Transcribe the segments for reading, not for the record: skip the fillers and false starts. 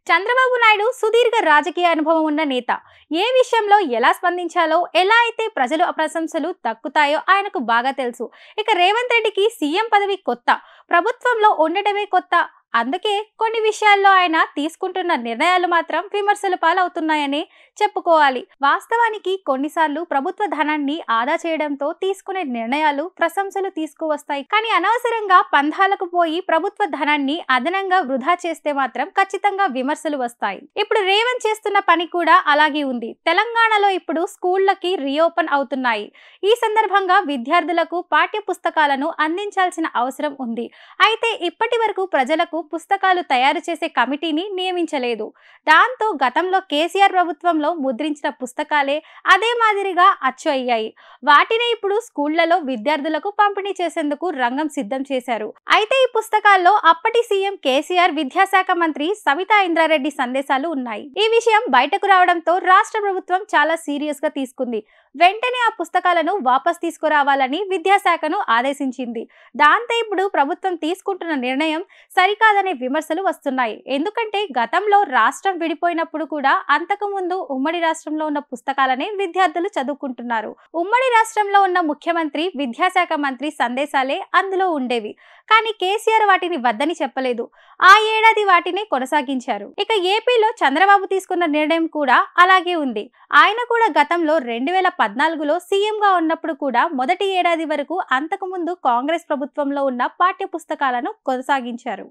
చంద్రబాబు నాయుడు సుదీర్ఘ రాజకీయ అనుభవం ఉన్న నేత. ఏ విషయంలో ఎలా స్పందించాలో, ఎలా అయితే ప్రజలు ప్రశంసలు దక్కుతాయో ఆయనకు బాగా తెలుసు. ఇక రేవంత్ రెడ్డికి సీఎం పదవి కొత్త, ప్రభుత్వంలో ఉండటమే కొత్త. అందుకే కొన్ని విషయాల్లో ఆయన తీసుకుంటున్న నిర్ణయాలు మాత్రం విమర్శల పాలవుతున్నాయని చెప్పుకోవాలి. వాస్తవానికి కొన్నిసార్లు ప్రభుత్వ ధనాన్ని ఆదా చేయడంతో తీసుకునే నిర్ణయాలు ప్రశంసలు తీసుకువస్తాయి. కానీ అనవసరంగా పంధాలకు పోయి ప్రభుత్వ ధనాన్ని అదనంగా వృధా చేస్తే మాత్రం ఖచ్చితంగా విమర్శలు వస్తాయి. ఇప్పుడు రేవంత్ చేస్తున్న పని కూడా అలాగే ఉంది. తెలంగాణలో ఇప్పుడు స్కూళ్ళకి రీఓపెన్ అవుతున్నాయి. ఈ సందర్భంగా విద్యార్థులకు పాఠ్య పుస్తకాలను అందించాల్సిన అవసరం ఉంది. అయితే ఇప్పటి వరకు ప్రజలకు పుస్తకాలు తయారు చేసే కమిటీని నియమించలేదు. దాంతో గతంలో కేసీఆర్ ప్రభుత్వంలో ముద్రించిన పుస్తకాలే అదే మాదిరిగా అచ్చు అయ్యాయి. వాటిని ఇప్పుడు స్కూళ్లలో విద్యార్థులకు పంపిణీ చేసేందుకు రంగం సిద్ధం చేశారు. అయితే ఈ పుస్తకాల్లో అప్పటి సీఎం కేసీఆర్, విద్యాశాఖ మంత్రి సబితా ఇంద్రారెడ్డి సందేశాలు ఉన్నాయి. ఈ విషయం బయటకు రావడంతో రాష్ట్ర ప్రభుత్వం చాలా సీరియస్ గా తీసుకుంది. వెంటనే ఆ పుస్తకాలను వాపస్ తీసుకురావాలని విద్యాశాఖను ఆదేశించింది. దాంతో ఇప్పుడు ప్రభుత్వం తీసుకుంటున్న నిర్ణయం సరికాదనే విమర్శలు వస్తున్నాయి. ఎందుకంటే గతంలో రాష్ట్రం విడిపోయినప్పుడు కూడా అంతకుముందు ఉమ్మడి రాష్ట్రంలో ఉన్న పుస్తకాలనే విద్యార్థులు చదువుకుంటున్నారు. ఉమ్మడి రాష్ట్రంలో ఉన్న ముఖ్యమంత్రి, విద్యాశాఖ మంత్రి సందేశాలే అందులో ఉండేవి. కానీ కేసీఆర్ వాటిని వద్దని చెప్పలేదు. ఆ ఏడాది వాటిని కొనసాగించారు. ఇక ఏపీలో చంద్రబాబు తీసుకున్న నిర్ణయం కూడా అలాగే ఉంది. ఆయన కూడా గతంలో 2014లో సీఎంగా ఉన్నప్పుడు కూడా మొదటి ఏడాది వరకు అంతకుముందు కాంగ్రెస్ ప్రభుత్వంలో ఉన్న పాఠ్య పుస్తకాలను కొనసాగించారు.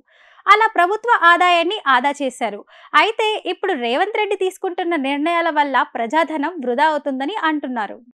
అలా ప్రభుత్వ ఆదాయాన్ని ఆదా చేశారు. అయితే ఇప్పుడు రేవంత్ రెడ్డి తీసుకుంటున్న నిర్ణయాల వల్ల ప్రజాధనం వృధా అవుతుందని అంటున్నారు.